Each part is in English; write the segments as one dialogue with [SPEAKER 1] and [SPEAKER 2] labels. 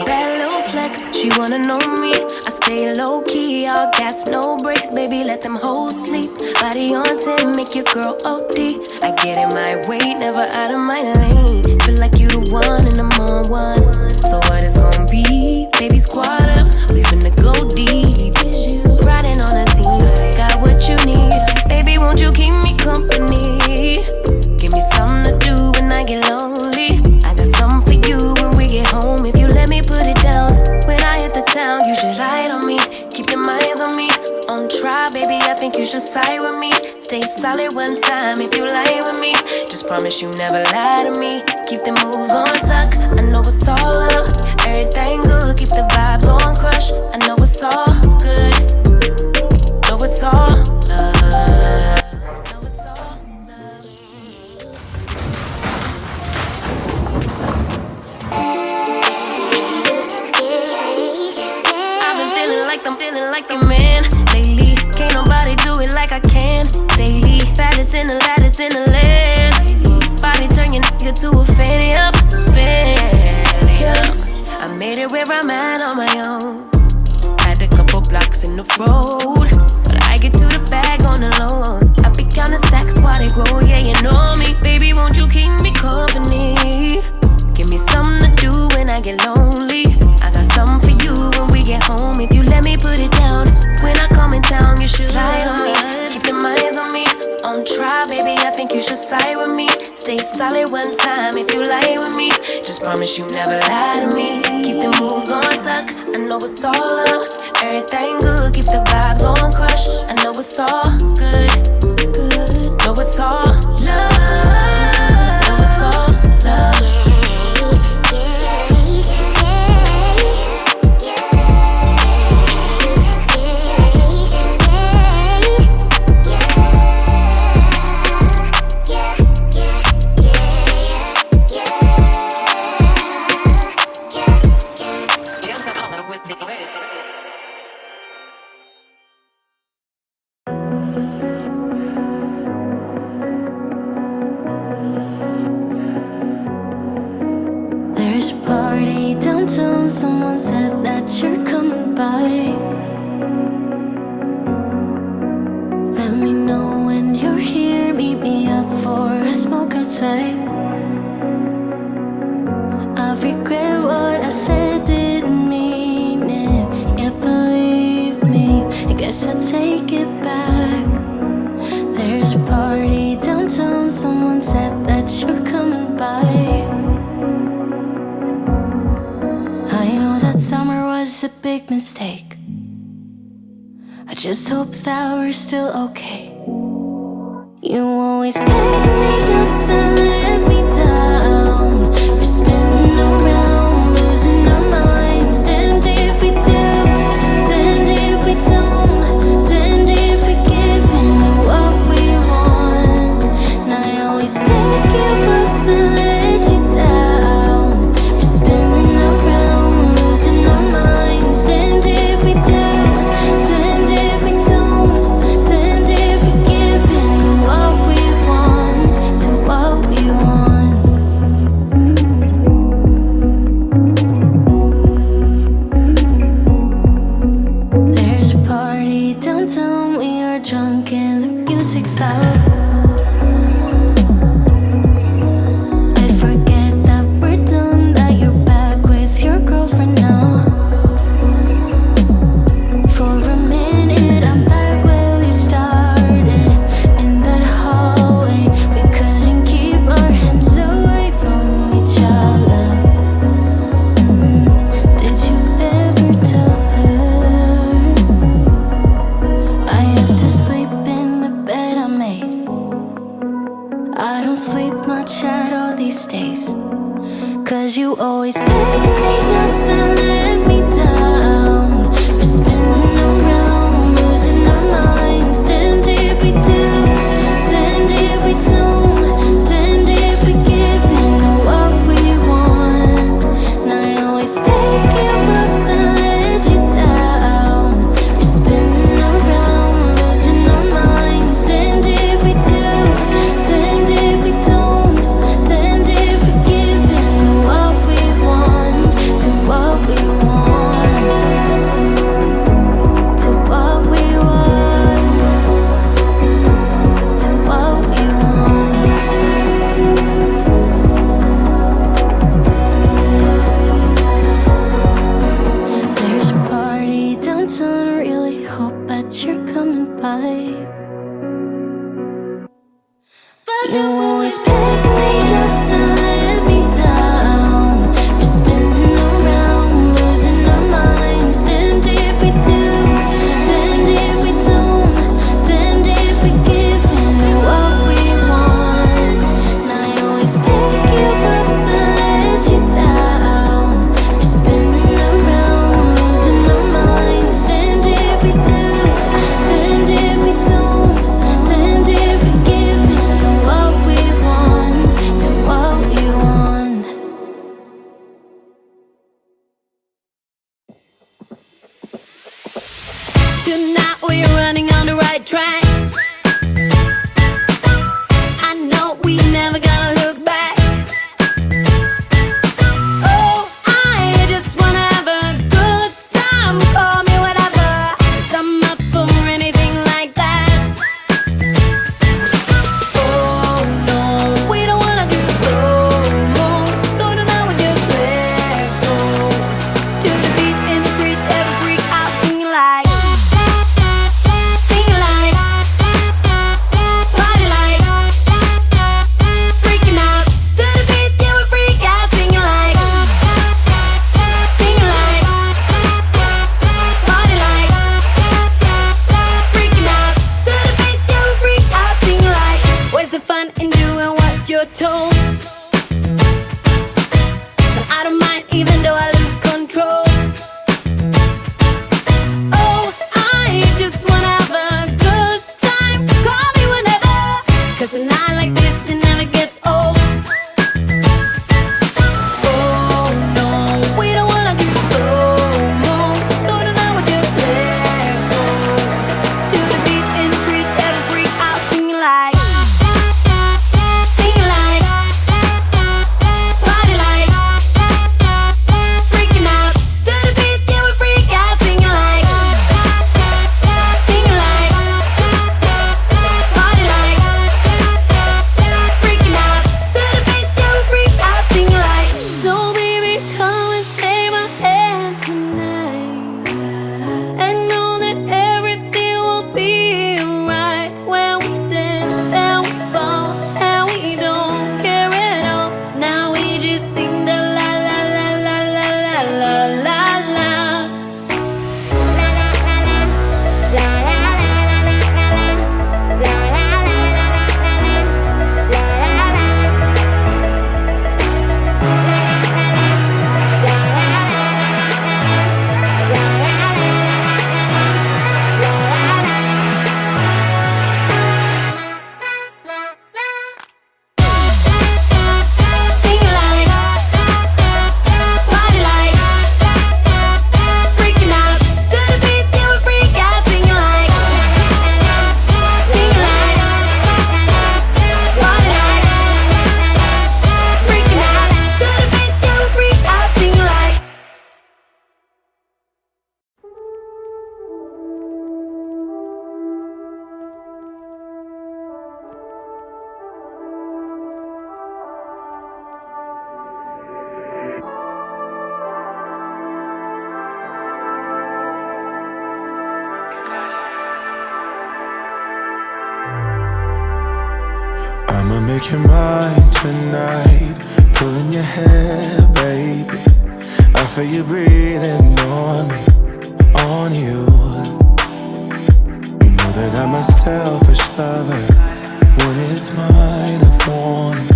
[SPEAKER 1] Bad little flex, she wanna know me. I stay low key, all gas, no brakes. Baby, let them hoes sleep. Body on 10, make your girl OD. I get in my way, never out of my lane. Feel like you the one and I'm on one. So what it's gonna be? Baby, squad up, we finna go deep. Riding on a team, got what you need. Baby, won't you keep me company? Give me something to do when I get lonely. I got something for you when we get home. If you let me put it down, when I hit the town, you should ride on me. Keep your minds on me. On try, baby, I think you should side with me. Stay solid one time if you lie with me. Just promise you never lie to me. Keep the moves on tuck, I know it's all up. Everything good, keep the vibes on crush. I know it's all good, know it's all love. I'm feeling like the man lately. Can't nobody do it like I can daily. Baddest in the lattice in the land. Body turn your nigga to a fanny up, fanny up. I made it where I'm at on my own. Had a couple blocks in the road, but I get to the bag on the loan. I be counting stacks while they grow, yeah, you know me. Baby, won't you keep me company? Give me something to do when I get lonely. I got something for you when we get home. If you let me put it down, when I come in town, you should slide on me. Keep your minds on me. On try, baby, I think you should side with me. Stay solid one time if you lie with me. Just promise you never lie to me. Keep the moves on tuck, I know it's all up. Everything good, keep the vibes on crush. I know it's all good, good. Know it's all love. Know it's all love.
[SPEAKER 2] Someone said that you're coming by. Let me know when you're here. Meet me up for a smoke outside. I regret what I said, didn't mean it. Yeah, believe me, I guess I'll take it back. There's a party downtown. Someone said that you're coming by. I know that summer was a big mistake. I just hope that we're still okay. You always pick me up and let me down. We're spinning around, losing our minds. Damned if we do, damned if we don't. Damned if we give in what we want. And I always pick you up and let you down. We're spinning around, losing our minds. Damned if we do, damned if we don't. Damned if we give in what we want, to what we want. There's a party downtown, we are drunk and the music's loud. I forget that we're done, that you're back with your girlfriend now. For a minute, I'm back where we started. In that hallway, we couldn't keep our hands away from each other. Did you ever tell her? I have to sleep in the bed I made. I don't sleep much at all these days. Cause you always pick me up and let me down. We're spinning around, losing our minds. Damned if we do, damned if we don't. Damned if we give in what we want. And I always pick you up and let you down. We're spinning around, losing our minds. Damned if we do, damned if we don't. Damned if we give in track. I know we never gonna look back. Oh, I just wanna have a good time. Call me whatever, 'cause I'm up for anything like that. Oh no, we don't wanna do slow-mo, so tonight we just let go. To the beat in the streets, every freak out singing like, singing like, party like, freaking out. To the beat, yeah, we freak out singing like, singing like, party like, freaking out. To the beat, yeah, we freak out singing like. Where's the fun in doing what you're told? But I don't mind even though I lose control. Oh, I just wanna have a good time, so call me whenever, 'cause a night like this, it never gets old. Oh no, we don't wanna do slow-mo, so tonight we just let go. To the beat in the streets, every freak out singing like, singing like, party like, freaking out. To the beat, yeah, we freak out singing like, singing like, party like, freaking out. To the beat, yeah, we freak out singing like. So baby, come and take my hand tonight, and know that everything will be alright when we dance and we fall and we don't care at all. Now we just sing the la la la la la la la la la. Singing like, party like, freaking out. To the beat, yeah, we freak out singing like, singing like, party like, freaking out. To the beat, yeah, we freak out singing like.
[SPEAKER 3] I'ma make you mine tonight, pulling your hair, baby. I feel you breathing on me, on you. You know that I'm a selfish lover. When it's mine, I want it.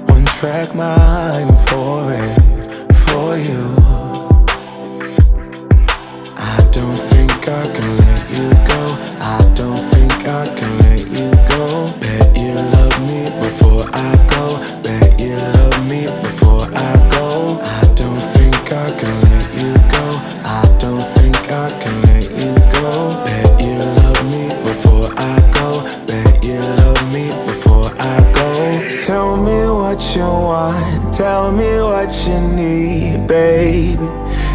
[SPEAKER 3] One track mind for it, for you. I don't think I can let you go. I don't think I can let you go. Bet you love me before I go. Bet you love me before I go. I don't think I can let you go. I don't think I can let you go. Bet you love me before I go. Bet you love me before I go. Tell me what you want. Tell me what you need, baby.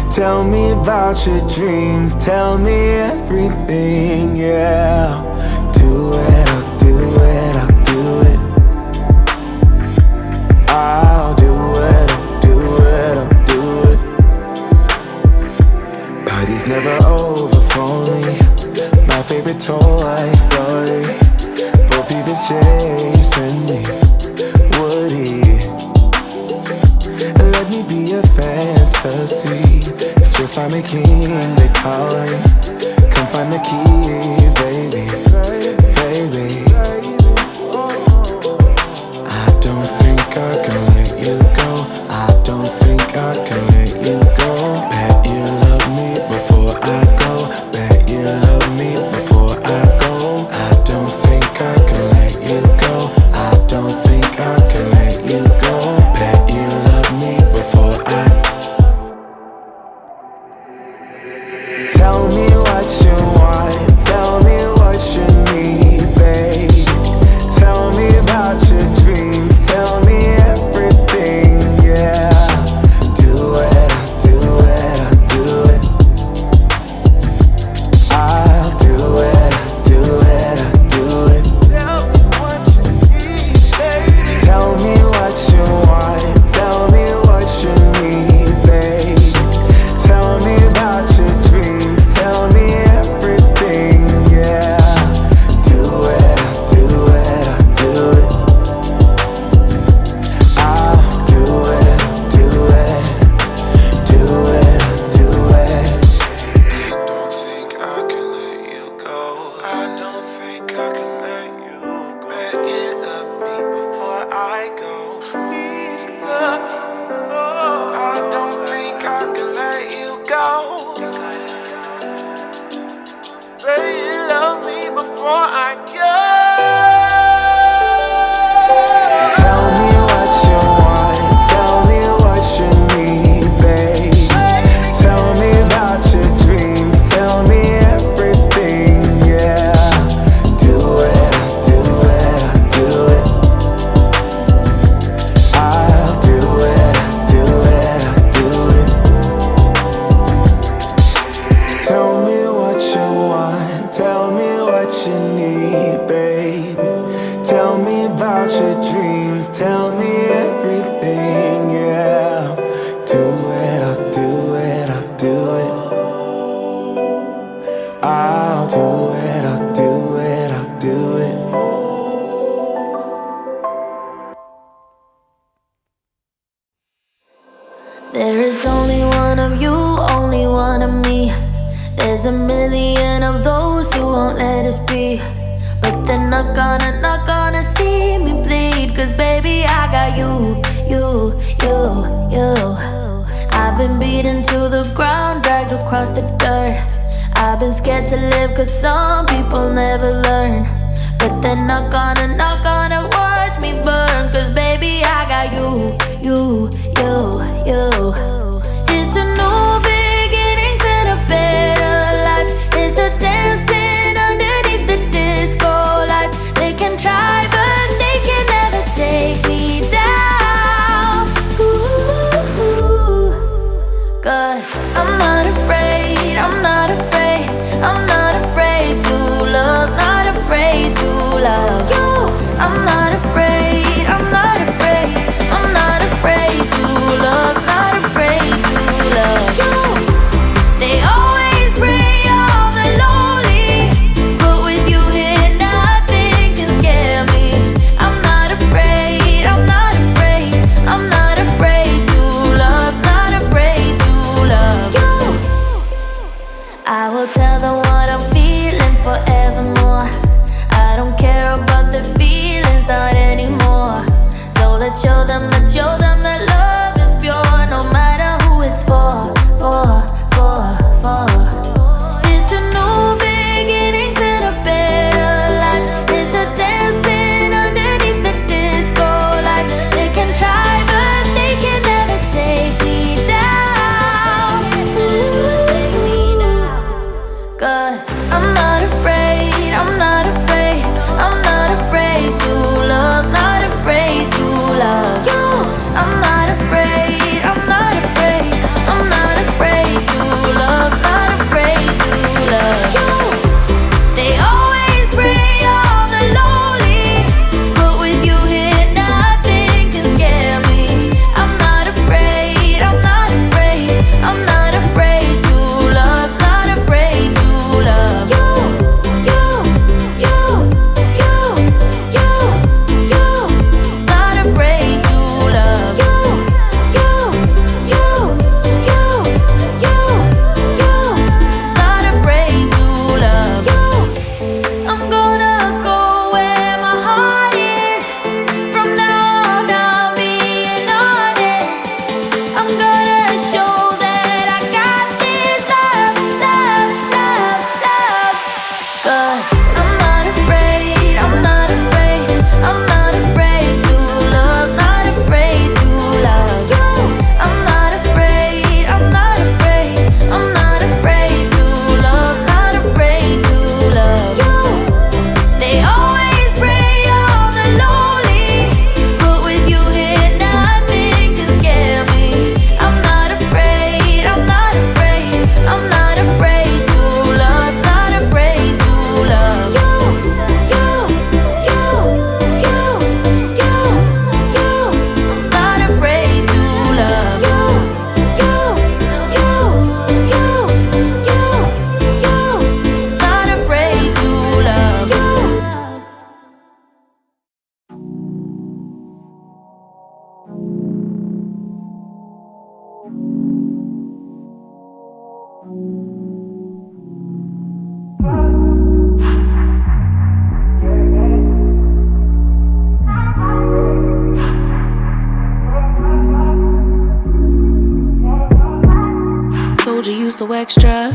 [SPEAKER 3] Tell me about your dreams. Tell me everything, yeah. Do it, I'll do it, I'll do it. I'll do it, I'll do it, I'll do it. Party's never over for me. My favorite Toy Story. Bo Peep is chasing me. Woody, let me be a fantasy. Swiss Army King, they call me. Come find the key, baby, baby. I don't think I can let you go. I don't think I can let you go. Bet you love me before I go. Bet you love me before I go. I don't think I can let you go. I don't think I can let you go. Bet you love me before I. Tell me what you want. Tell me
[SPEAKER 2] There is only one of you, only one of me. There's a million of those who won't let us be. But they're not gonna see me bleed. Cause baby, I got you. I've been beaten to the ground, dragged across the dirt. I've been scared to live cause some people never learn. But they're not gonna watch me burn. Cause baby, I got you. It's a new beginnings and a better life. It's the dancing underneath the disco lights. They can try but they can never take me down. Ooh, cause I'm not afraid, I'm not afraid, I'm not afraid to love, not afraid to love you. I'm not afraid, I'm not afraid, I'm not afraid to love, not afraid to love you. They always bring all the lonely, but with you here nothing can scare me. I'm not afraid, I'm not afraid, I'm not afraid to love, not afraid to love you. I will tell them what I'm feeling forevermore. I don't care about the feelings, not anymore. So let's show them that love is pure, no matter who it's for. It's a new beginnings and a better life. It's the dancing underneath the disco lights. They can try but they can never take me down. Cause I'm not afraid, I'm not afraid, I'm not afraid to love, not afraid to love you. I'm not afraid, I'm not afraid, I'm not afraid to love, not afraid to love you. They always bring all the lonely, but with you here nothing can scare me. I'm not afraid, I'm not afraid, I'm not afraid to love, not afraid to love you. Not afraid to love you. Not afraid to love you. I'm gonna go where my heart is. From now on, I'm being honest. I'm gonna show that I got this love. Cause I'm not afraid, I'm not afraid, I'm not afraid to love, not afraid to love you. I'm not afraid, I'm not afraid, I'm not afraid to love, not afraid to love you. They always bring all the lonely, but with you here nothing can scare me. I'm not afraid, I'm not afraid, I'm not afraid to love, not afraid to love you. Not afraid to love you. Not afraid to love you.
[SPEAKER 1] Told you so extra,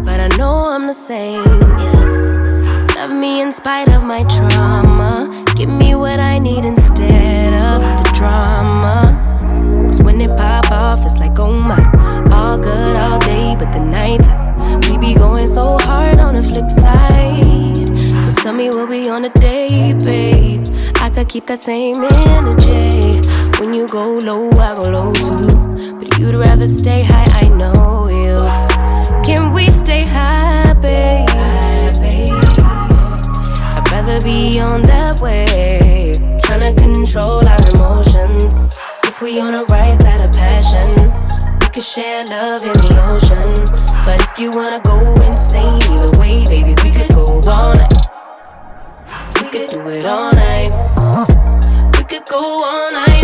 [SPEAKER 1] but I know I'm the same, yeah. Love me in spite of my trauma. Give me what I need instead of the drama. Cause when it pop off, it's like, oh my. All good all day, but the night we be going so hard on the flip side. So tell me what we on a day, babe. I could keep that same energy. When you go low, I go low too. But you'd rather stay high, I know you. Can we stay high, babe? I'd rather be on that way. Tryna control our emotions. If we on the right side of passion, we could share love in the ocean. But if you wanna go insane either way, baby, we could go all night. We could do it all night. We could go all night.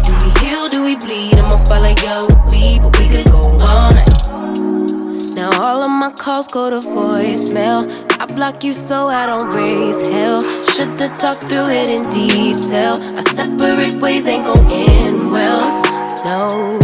[SPEAKER 1] Do we heal, do we bleed? I'ma follow calls go to voicemail. I block you so I don't raise hell. Should've talked through it in detail. Our separate ways ain't gon' end well. No.